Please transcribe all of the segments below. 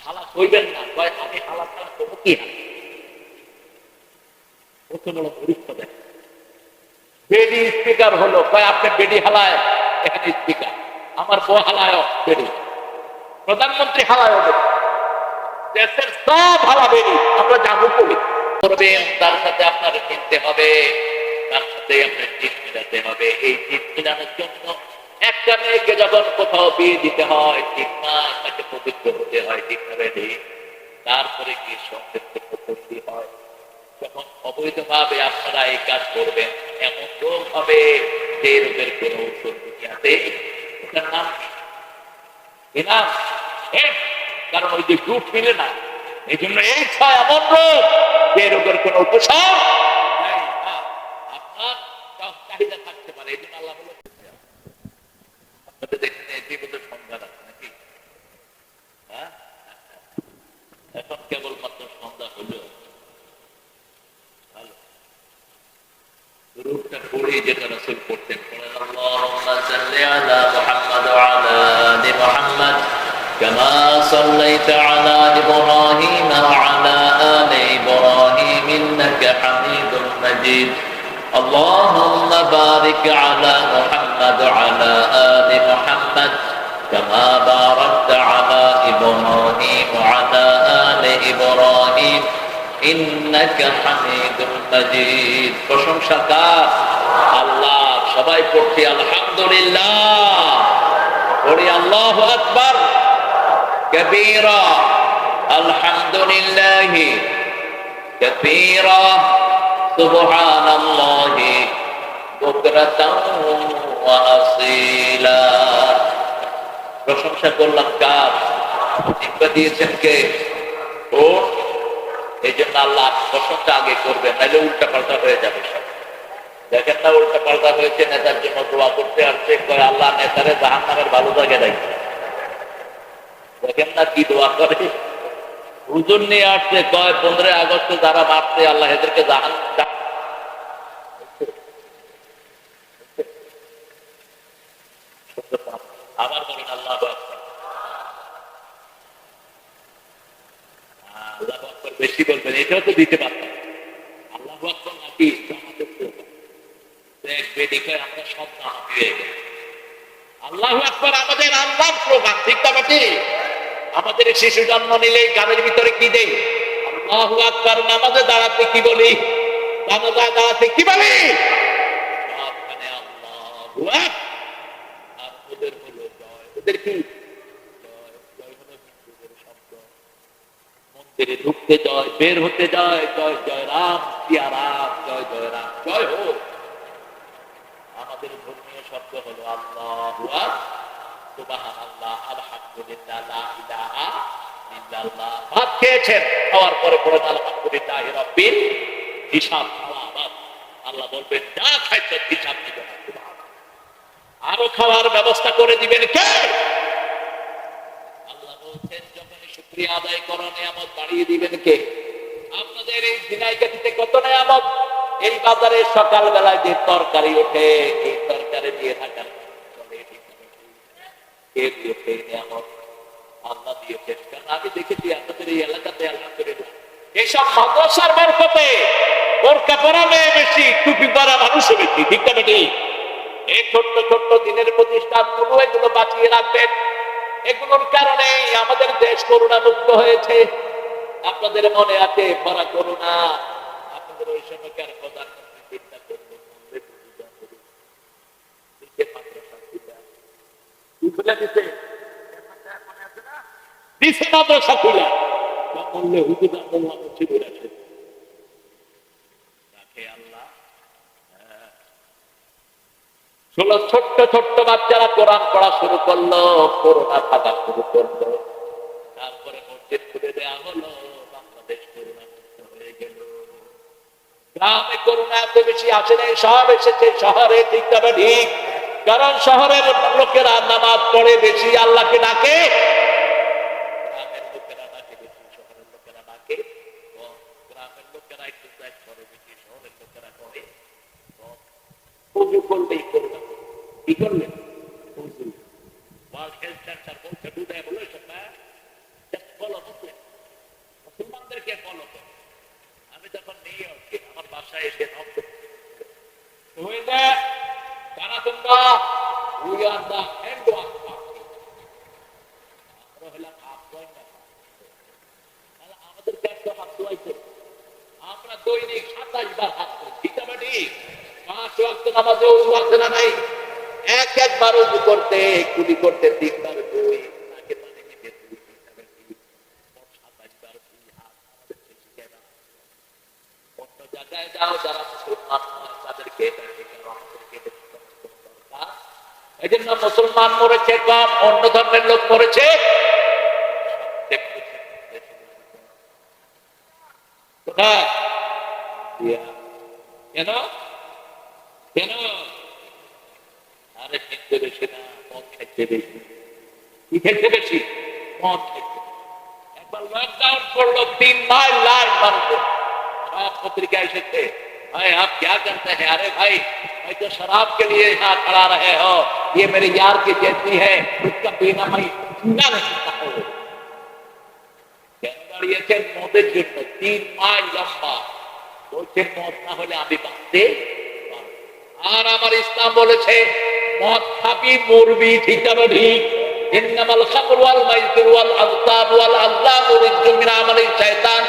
হালাক হইবেন না, কয় আমি হালাক ছাড়া করবো কি? কত বড় মূর্খ দেন। বেডি স্পিকার হলো, কয় আপনি বেডি হালায় এখানে স্পিকার, আমার বউ হালায় বেডি, প্রধানমন্ত্রী হালায় হবে, দেশের সব হালা বেডি, আমরা যাবো করি করবেন, তার সাথে আপনার কিনতে হবে, তার সাথে আপনার জিত মিলাতে হবে। এই জিত মিলানোর জন্য একটা মেয়েকে যখন কোথাও বিয়ে দিতে হয়, ঠিক না, তাকে পবিত্র হতে হয়, ঠিক না বেডি, তারপরে গিয়ে সংক্ষেপে করতে হয়। যখন অবৈধভাবে আপনারা এই কাজ করবেন, এমন রোগ হবে যে রোগের কোন ঔষধ দুনিয়াতে, ওটার নাম কি নাম? কারণ ওই যে গ্রুপ মিলে না, এই জন্য এই ছয় এমন রোগ যে রোগের কোন উপশম নাই। আপনার চাহিদা থাকতে পারে, এই জন্য আল্লাহ বলে আপনাদের এখানে জীবনের সংজ্ঞা আছে নাকি? হ্যাঁ, এখন কেবলমাত্র সন্ধ্যা হলো, দুরূদটা পড়ে যেটা রাসূল পড়তেন, আল্লাহুম্মা সাল্লি আলা মুহাম্মাদ ওয়া আলা আলি মুহাম্মাদ কামা সাল্লাইতা আলা ইব্রাহিম ওয়া আলা আলি ইব্রাহিম ইন্নাকা হামিদুম মাজিদ। আল্লাহুম্মা বারিক আলা মুহাম্মাদ ওয়া আলা আলি মুহাম্মাদ কামা বারাকতা আলা ইব্রাহিম ওয়া আলা আলি ইব্রাহিম ইন্নাকা হামিদুম মাজিদ। প্রশংসা কার? আল্লাহ। সবাই পড়ছি আলহামদুলিল্লাহ, পড়ি আল্লাহু আকবার কাবীরা, আলহামদুলিল্লাহি কাসীরা, সুবহানাল্লাহি বুকরাতান ওয়া আসীলা। প্রশংসা করলাম কার? জিহ্বা দিয়েছেন কে? ও, এই জন্য আল্লাহ প্রশংসা আগে করবেন, নাহলে উল্টা পাল্টা হয়ে যাবে সব। দেখেন না, উল্টা পাল্টা হয়েছে, নেতার জন্য দোয়া করতে আসছে, কয় আল্লাহ নেতারে জাহান্নামের ভালো জায়গায় রাখবে। দেখেন না কি দোয়া করে, হুজুর নিয়ে আসছে, কয় 15 আগস্টে যারা মারছে আল্লাহ এদেরকে জাহান। আবার বলেন আল্লাহু আকবার। আল্লাহু আকবার বেশি বলবেন, এটাও তো দিতে পারতাম। আল্লাহু আকবার নাকি আমাদের আমরা সব না হয়ে গেছে। আল্লাহু আকবার আমাদের আল্লাহর স্লোগান, ঠিক না বাকি? আমাদের শিশু জন্ম নিলে গানের ভিতরে কি দেই? আল্লাহু আকবার। নামাজে দাঁড়াতে কি বলি? জানাজায় দাঁড়াতে কি বলি? সবখানে আল্লাহু আকবার। আর ওদের হলো জয়। ওদের কি জয়? জয় হলো হিন্দুদের শব্দ। মন্দিরে ঢুকতে জয়, বের হতে জয়, জয় জয় রাম, সিয়া রাম, জয় জয় রাম, জয় হোক। আমাদের ধর্মীয় শব্দ হলো আল্লাহু আকবার, সুবহানাল্লাহ, আলহামদুলিল্লাহ, লা ইলাহা ইল্লাল্লাহ। ভাত খেয়েছেন, খাওয়ার পরে পড়েন আলহামদুলিল্লাহি রাব্বিল হিসাব। আল্লাহ বলবেন যা খাইছো হিসাব দিবেন, আরো খাওয়ার ব্যবস্থা করে দিবেন কে? আল্লাহ বলছেন যখন শুকরিয়া আদায় করো, নিয়ামত বাড়িয়ে দিবেন কে? আপনাদের এই ঝিনাইগাতিতে কত নিয়ামত। এই বাজারে সকাল বেলায় যে তরকারি ওঠে, এই তরকারি দিয়ে থাকার নিয়ামত আল্লাহ দিয়েছেন। কারণ আমি দেখেছি আপনাদের এই এলাকাতে আলহামদুলিল্লাহ এইসব মাদ্রাসার বরকতে বোরকা পরা মেয়ে বেশি, টুপি পরা মানুষও বেশি, ঠিক না বেটি? এই ছোট্ট ছোট্ট দিনের প্রতিষ্ঠানগুলো এগুলো বাঁচিয়ে রাখবেন। এগুলোর কারণেই আমাদের দেশ করোনা মুক্ত হয়েছে। আপনাদের মনে আছে পরা করোনা, আপনাদের ওই সময়কার প্রধানমন্ত্রী চিন্তা করবেন মাদ্রাসা খুলে বললে হুজুর আল্লাহ মসজিদ আছে। ছোট্ট ছোট্ট বাচ্চারা কোরআন পড়া শুরু করলো, করোনা থাকা শুরু করলো, তারপরে মসজিদ খুলে দেওয়া হলো, বাংলাদেশ করোনা মুক্ত হয়ে গেল। গ্রামে করোনা এত বেশি আসে নাই, সব এসেছে শহরে, ঠিক তবে ঠিক। কারণ শহরের লোকেরা নামাজ পড়ে বেশি, আল্লাহকে ডাকে, গ্রামের লোকেরা ডাকে বেশি, শহরের লোকেরা ডাকে। গ্রামের লোকেরা একটু করে বেশি, শহরের লোকেরা করে উযু করলেই করোনা। কি করলেন? ওয়ার্ল্ড হেলথ সেন্টার বলছে, বুঝায় বলে, জাস্ট ফলো আমাদেরকে ফলো করে। আমি তখন নিউ ইয়র্কে আমার বাসায় এসে কারা তোমরা? We are the hand work party. আমরা হলাম আফগান। আমাদেরকে একটা হাত ধোয়াইতে, আমরা দৈনিক 27 বার হাত ধোই, ঠিক আছে? ঠিক 5 ওয়াক্ত নামাজে ওযু আছে না নাই? একবার ওযু করতে, কুলি করতে 3 বার ধুই, নাকে পানি দিতে 2, 3 বার ধুই, মোট 27 বার ধুই হাত। আমাদেরকে শিখে দাও। অন্য জায়গায় যাও যারা মুসলমান নয় তাদেরকে এটা শেখানো, আমাদেরকে এটা শেখানো দরকার। এই জন্য মুসলমান মরেছে কম, অন্য ধর্মের লোক মরেছে কোথায়? কেন? কেন? আরে খেতে বেশি না, মদ খেতে বেশি। কি খেতে বেশি? মদ খেতে। একবার লকডাউন করলো, 3 মাইল লাইন মানুষের, सब पत्रिका एसेছে, भाई आप क्या करते हैं? अरे भाई मैं तो शराब के लिए यहाँ खड़ा रहे हो, ये मेरे यार की जैसी है, उसका पीना मैं जिंदा नहीं सकता हूँ। কেন দাঁড়িয়েছেন? মদের জন্য। 3 মাইল লম্বা বলছেন মদ না হলে আমি বাঁচতে পারবো। আর আমার ইসলাম বলেছে মদ খাবি মরবি, ঠিক না ঠিক? ইন্নামাল খামরু ওয়াল মাইসিরু ওয়াল আনসাব ওয়াল আযলামু রিজসুম মিন আমালিশ শাইতান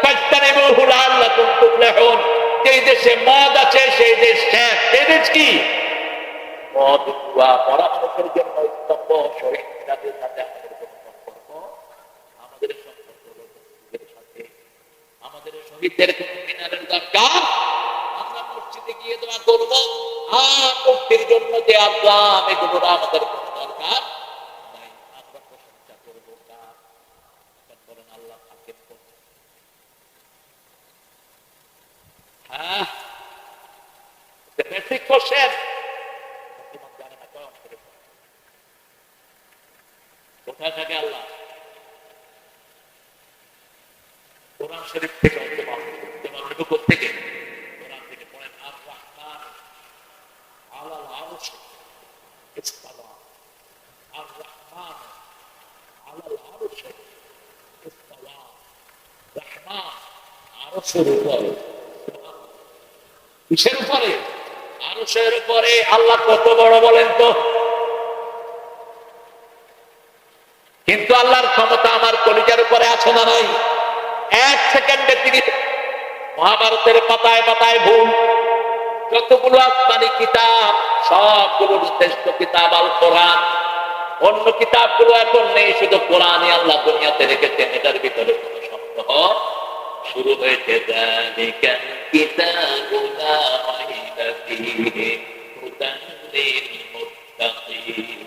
ফাজতানিবুহু লাআল্লাকুম তুফলিহুন। যেই দেশে মদ আছে সেই দেশ শেষ। এই দেশ কি? মদ জুয়া। মরা মানুষের জন্য স্তম্ভ, শহীদ মিনারের সাথে আমাদের কোনো সম্পর্ক, আমাদের সম্পর্ক হলো মসজিদের সাথে। আমাদের শহীদদের কোন মিনারের দরকার? আমরা মসজিদে গিয়ে দোয়া করবো আর মুক্তির জন্য যে আল্লাহ, এগুলোর আমাদের কোনো দরকার নাই। আমরা প্রশংসা করবো কার? বলেন আল্লাহ থাকেন। হ্যাঁ, বেসিক কোশ্চেন। জানে না কোরআন শরীফ কোথায় থাকে? আল্লাহ কোরআন শরীফ থেকে থেকে কোরআন থেকে পড়েন। আর রহমান আলাল আরশ ইস্তাওয়া। আর রহমান আলাল আরশ ইস্তাওয়া। রহমান আরশের উপরে। কিসের উপরে? আরশের উপরে। আল্লাহ কত বড় বলেন তো? কিন্তু আল্লাহর ক্ষমতা আমার কলিজার উপরে আছে না নাই? 1 সেকেন্ডে তিনি, মহাভারতের পাতায় পাতায় ভুল, যতগুলো আসমানি কিতাব সবগুলোর শ্রেষ্ঠ কিতাব আল কোরআন। অন্য কিতাবগুলো এখন নেই, শুধু কোরআনই আল্লাহ দুনিয়াতে রেখেছেন। এটার ভিতরে কোন সন্দেহ শুরু হয়েছে। যালিকাল কিতাবু লা রাইবা ফীহি হুদান লিল মুত্তাকিন।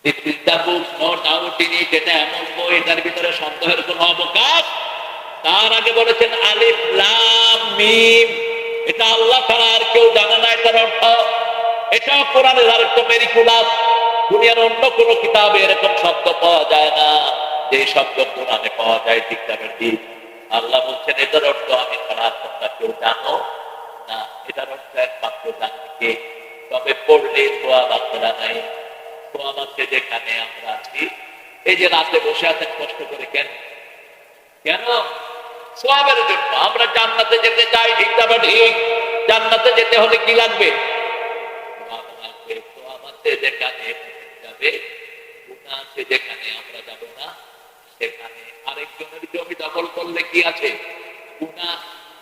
This is the book, no doubt in it. এটা এমন বই, এটার ভিতরে সন্দেহের কোনো অবকাশ। তার আগে বলেছেন আলিফ লাম মিম, এটা আল্লাহ ছাড়া আর কেউ জানে না এটার অর্থ। এটা কোরআনের আরেকটা মেরিকুলাস। দুনিয়ার অন্য কোনো কিতাবে এরকম শব্দ পাওয়া যায় না যে শব্দ কোরআনে পাওয়া যায়। ঠিক তেমন ঠিক আল্লাহ বলছেন এটার অর্থ আমি ছাড়া তোমরা কেউ জানো না। এটার অর্থ একমাত্র জানি কে? তবে পড়লে সোয়াব আপনারা নাই। সোয়াব আছে যেখানে আমরা আছি। এই যে রাতে বসে আছেন কষ্ট করে, কেন? কেন? সোয়াবের জন্য। আমরা জান্নাতে যেতে চাই, ঠিক না ঠিক? জান্নাতে যেতে হলে কি লাগবে? সোয়াব লাগবে। সোয়াব আছে যেখানে যাবে, গুনাহ আছে যেখানে আমরা যাব না সেখানে। আরেকজনের জমি দখল করলে কি আছে? গুনাহ।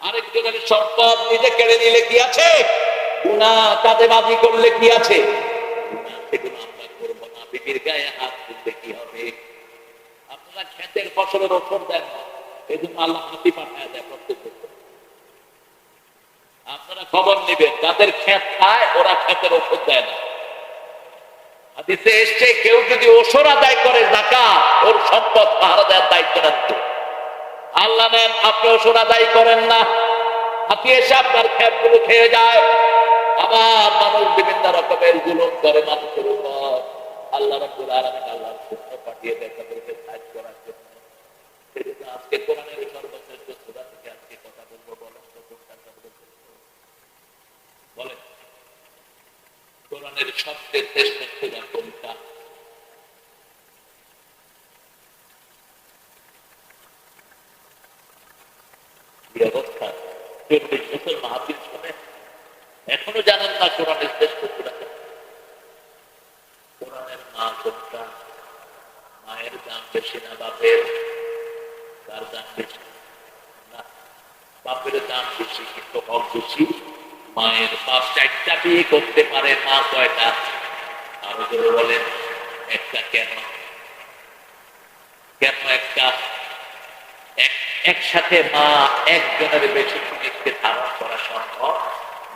আরেকজনের সম্পদ নিজে কেড়ে নিলে কি আছে? গুনাহ। চাঁদাবাজি করলে কি আছে? গুনাহ। সেগুলো আমরা করবো না। বিবির গায়ে হাত তুললে কি হবে? আপনারা ক্ষেতের ফসলের ওষুধ দেন না, এই জন্য আল্লাহ হাতি পাঠায় দেয় প্রত্যেক বছর। আপনারা খবর নেবেন, যাদের ক্ষেত খায় ওরা ক্ষেতের ওষুধ দেয় না। হাদিসে এসছে কেউ যদি ওষুধ আদায় করে যাকাত, ওর সম্পদ পাহারা দেওয়ার দায়িত্ব নেন কে? আল্লাহ নেন। আপনি ওষুধ আদায় করেন না, হাতি এসে আপনার ক্ষেতগুলো খেয়ে যায়। আবার মানুষ বিভিন্ন রকমের জুলুম করে মানুষের উপর। আল্লাহ রাব্বুল আলামিন আল্লাহর সূত্র পাঠিয়ে দেয় তাদেরকে সাহায্য করার জন্য। সেজন্য আজকে কোরআনের সর্বশ্রেষ্ঠ সূরা থেকে আজকে কথা বলবো। বলেন তো কোনটা সর্বশ্রেষ্ঠ? বলেন কোরআনের সবচেয়ে শ্রেষ্ঠ সূরা কোনটা? কি অবস্থা, 40 বছর মাহফিল শুনে এখনো জানেন না কোরআনের শ্রেষ্ঠ সূরা কোনটা? কোরআনের মা কোনটা? মায়ের দাম বেশি না বাপের? তার দাম বেশি না, বাপের দাম বেশি কিন্তু হক বেশি মায়ের। বাপ 4টা বিয়ে করতে পারে, মা কয়টা? আরো জোরে বলেন, একটা। কেন? কেন একটা? একসাথে মা একজনের বেশি মেয়েকে ধারণ করা সম্ভব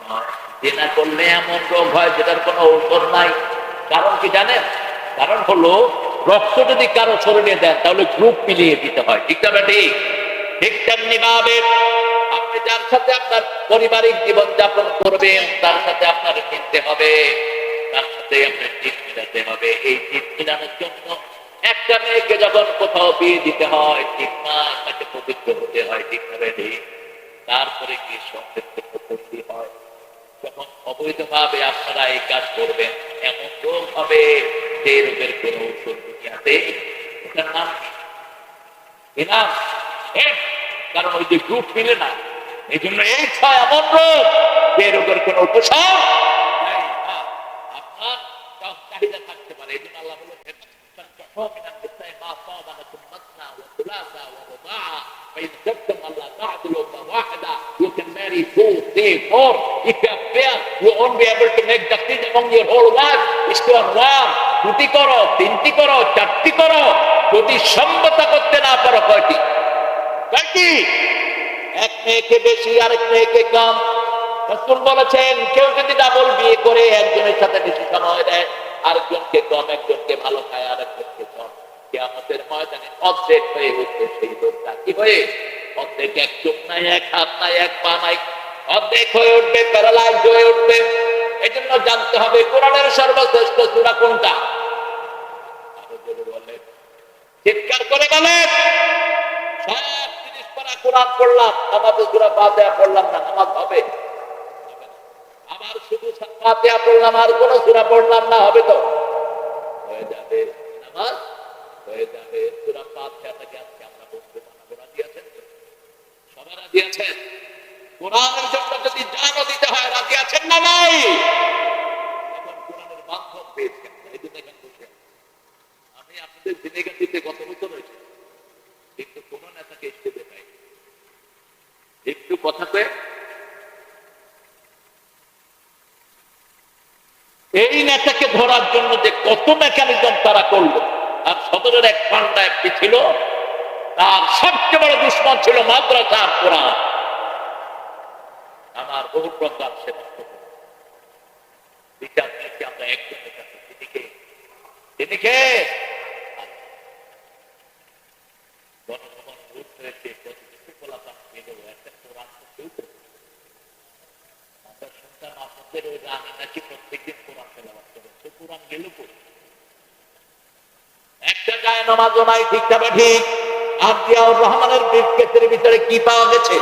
নয়। জেনা করলে এমন রোগ হয় যেটার কোনো ঔষধ নাই। কারণ কি জানেন? কারণ হলো রক্ত যদি কারো শরীরে দেন তাহলে গ্রুপ মিলিয়ে দিতে হয়, ঠিক না? ঠিক ঠিক তেমনি ভাবে আপনি যার সাথে আপনার পারিবারিক জীবন যাপন করবেন তার সাথে আপনার কিনতে হবে, তার সাথে আপনার জিত মিলাতে হবে। এই জিত মিলানোর জন্য একটা মেয়েকে যখন কোথাও বিয়ে দিতে হয়, ঠিক না, তাকে পবিত্র হতে হয়, ঠিক না? ঠিক তারপরে গিয়ে সম্পৃক্ত করতে হয়। যখন অবৈধভাবে আপনারা এই কাজ করবেন এমন রোগ হবে যে রোগের কোন ঔষধ দুনিয়াতে, ওটার নাম কি নাম? কারণ ওই যে গ্রুপ মিলে না, এই জন্য এই ছয় এমন রোগ যে রোগের কোন উপশম নাই। আপনার চাহিদা থাকতে পারে, এই জন্য আল্লাহ বলেছেন you can marry 2, 3, 4. If you are fair, you won't be able to make justice among your whole life. It's to one. 2টি করো, 3টি করো, 4টি করো, যদি সম্মতা করতে না পারো কয়টি? এক মেয়েকে বেশি, আরেক মেয়েকে কম। রাসূল বলেছেন কেউ যদি ডাবল বিয়ে করে একজনের সাথে বেশি সময় দেয়, আরেকজনকে কম, একজনকে ভালো খায় আরেকজনকে কম, কিয়ামতের ময়দানে অর্ধেক হয়ে উঠবে সেই লোকটা। কি হয়ে? অর্ধেক, এক চোখ নাই, এক হাত নাই, এক পা নাই, অর্ধেক হয়ে উঠবে, প্যারালাইজ হয়ে উঠবে। এই জন্য জানতে হবে কোরআনের সর্বশ্রেষ্ঠ সূরা কোনটা। আরো জোরে বলেন, চিৎকার করে বলেন। সব 30 পারা কোরআন পড়লাম, নামাজে সূরা ফাতিহা পড়লাম না, নামাজ হবে? আবার শুধু ফাতিহা পড়লাম আর কোন সূরা পড়লাম না, হবে তো? হয়ে যাবে, নামাজ হয়ে যাবে। সূরা ফাতিহাটাকে আজকে আমরা বলতে বানাবো, রাজি আছেন? সবাই রাজি আছেন? কোরআনের জন্য যদি জানও দিতে হয় রাজি আছেন না নাই? এখন কোরআনের বান্ধব পেয়েছেন, এই জন্য এখানে বসে আমি আপনাদের ভিনেগার দিতে গত বছর হয়েছে, কিন্তু কোন নেতাকে স্টেজে পাই একটু কথাতে। এই নেতাকে ধরার জন্য যে কত মেকানিজম তারা করলো, আর সদরের এক পান্ডা একটি ছিল, তার সবচেয়ে বড় দুশ্মন ছিল মাদ্রাসার কোরআন। আমার বহু প্রকার সে নষ্ট করে বিচার নিয়েছি আমরা একজনের কাছে, তিনি কে? গণভবন রূপ হয়েছে, ফলাফল পেল একটা কোরআন আমরা শুনতাম আপনাদের ওই রানী নাকি প্রত্যেকদিন কোরআন তেলাওয়াত করে, তো কোরআন গেল করে একটা যায় নামাজও নাই, ঠিক না? ঠিক। আর জিয়াউর রহমানের ব্রিফকেসের ভিতরে কি পাওয়া গেছে?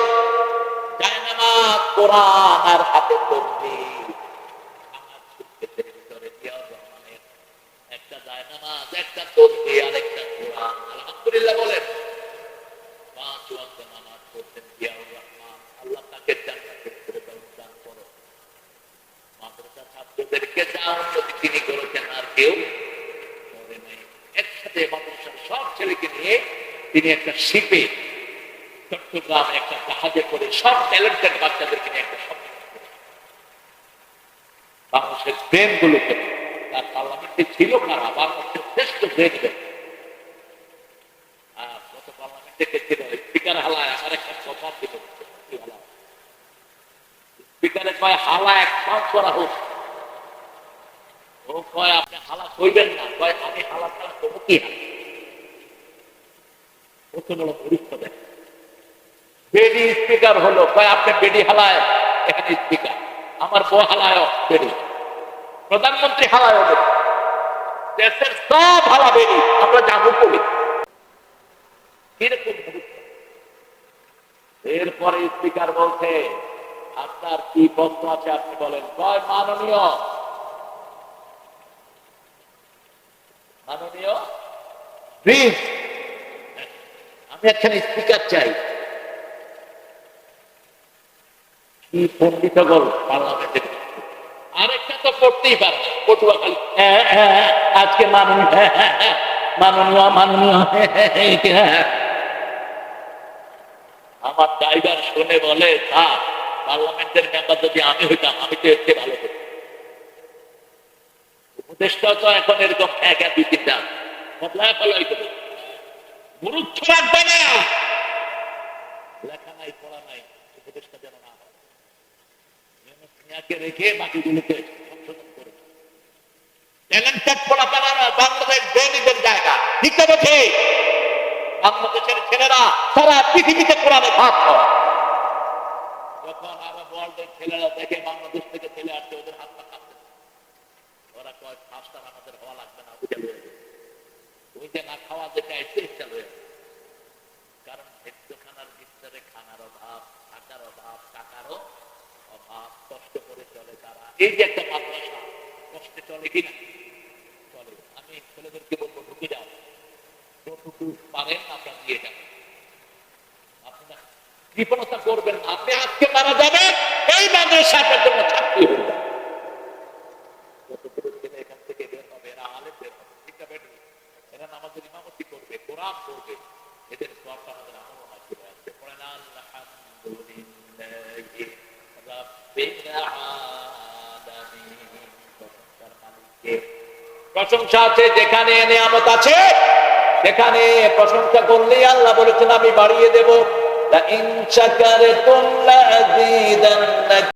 যায় নামাজ, কোরআন আর হাতে তসবিহ। আমার ব্রিফকেসের ভিতরে জিয়াউর রহমানের একটা যায় নামাজ, একটা তসবিহ আর একটা কোরআন। আলহামদুলিল্লাহ বলেন। 5 ওয়াক্ত নামাজ পড়তেন জিয়াউর রহমান, আল্লাহ তাকে জান্নাতের ফেরদাউস দান করো। মাদ্রাসা ছাত্রদেরকে যা উন্নতি তিনি করেছেন আর কেউ করে নাই। একসাথে মাদ্রাসার সব ছেলেকে নিয়ে তিনি একটা শিপে চট্টগ্রামে একটা জাহাজে করে সব ট্যালেন্টেড বাচ্চাদেরকে নিয়ে একটা স্বপ্ন বাংলাদেশের ব্রেন গুলোকে। তার পার্লামেন্টে ছিল কারা? বাংলাদেশের শ্রেষ্ঠ ব্রেন। গত পার্লামেন্টে কে ছিল? স্পিকার হালায় আমার একটা কথা ছিল, স্পিকারে কয় হালা এক পাঁচ করা হোক। ও কয় আপনি হালা কইবেন না, কয় আমি হালা ছাড়া করবো কি? কত বড় পরীক্ষ দেয়। বেডি স্পিকার হলো, কয় আপনি বেডি হালায় এখানে স্পিকার, আমার বউ হালায় বেডি, প্রধানমন্ত্রী হালায় বেডি, দেশের সব হালা বেডি, আমরা যাবো করি। কিরকম পরীক্ষা? এরপরে স্পিকার বলছে আপনার কি প্রশ্ন আছে আপনি বলেন। কয় মাননীয় প্লিজ আমি একখানে স্পিকার চাই। কি পণ্ডিত সকল পার্লামেন্টের আরেকটা তো করতেই পারে না, পটুয়াখালী আজকে মাননীয় মাননীয় মাননীয় আমার ড্রাইভার শুনে বলে স্যার পার্লামেন্টের মেম্বার যদি আমি হইতাম আমি তো এর চেয়ে ভালো করতাম। উপদেষ্টা তো এখন এরকম একা দুই তিনটা বদলায় ফলাই করে গুরুত্ব রাখবে না, লেখা নাই পড়া নাই, উপদেষ্টা যেন না হয়, রেখে বাকিগুলোকে সংশোধন করে ট্যালেন্টেড পড়াশোনা বাংলাদেশ বেনিদের জায়গা ঠিক আছে। বাংলাদেশের ছেলেরা সারা পৃথিবীতে কোরআনে ভাগ হয়। যখন আরব ওয়ার্ল্ডের ছেলেরা দেখে বাংলাদেশ থেকে ছেলে আসছে ওদের হাত পা কাঁপছে, ওরা কয় ফার্স্ট আর আমাদের হওয়া লাগবে না, ওই যে না খাওয়া যেটা এসে চালু হয়ে যাবে। কারণ খানার ভিতরে খানার অভাব, থাকার অভাব, টাকারও অভাব, কষ্ট করে চলে তারা। এই যে একটা মাদ্রাসা কষ্টে চলে কিনা চলে, আমি ছেলেদেরকে বলবো ঢুকে যাও, যতটুকু পারেন আপনার দিয়ে যাবেন, আপনার কৃপণতা করবেন না। আপনি আজকে মারা যাবেন, এই মাদ্রাসা আপনার জন্য ছাত্রী হয়ে যাবে। যতটুকু ছেলে এখান থেকে বের হবে, এরা আলেম বের হবে, ঠিক না বের হবে, এরা নামাজের ইমামতি করবে, কোরআন করবে, এদের সবটা আমাদের আমল আছে। পড়েন আলহামদুলিল্লাহি রাব্বিল আলামিন। প্রশংসা আছে যেখানে নিয়ামত আছে সেখানে প্রশংসা করলেই আল্লাহ বলেছেন আমি বাড়িয়ে দেব। লা ইন শাকারতুম লা আযীদান্নাকুম।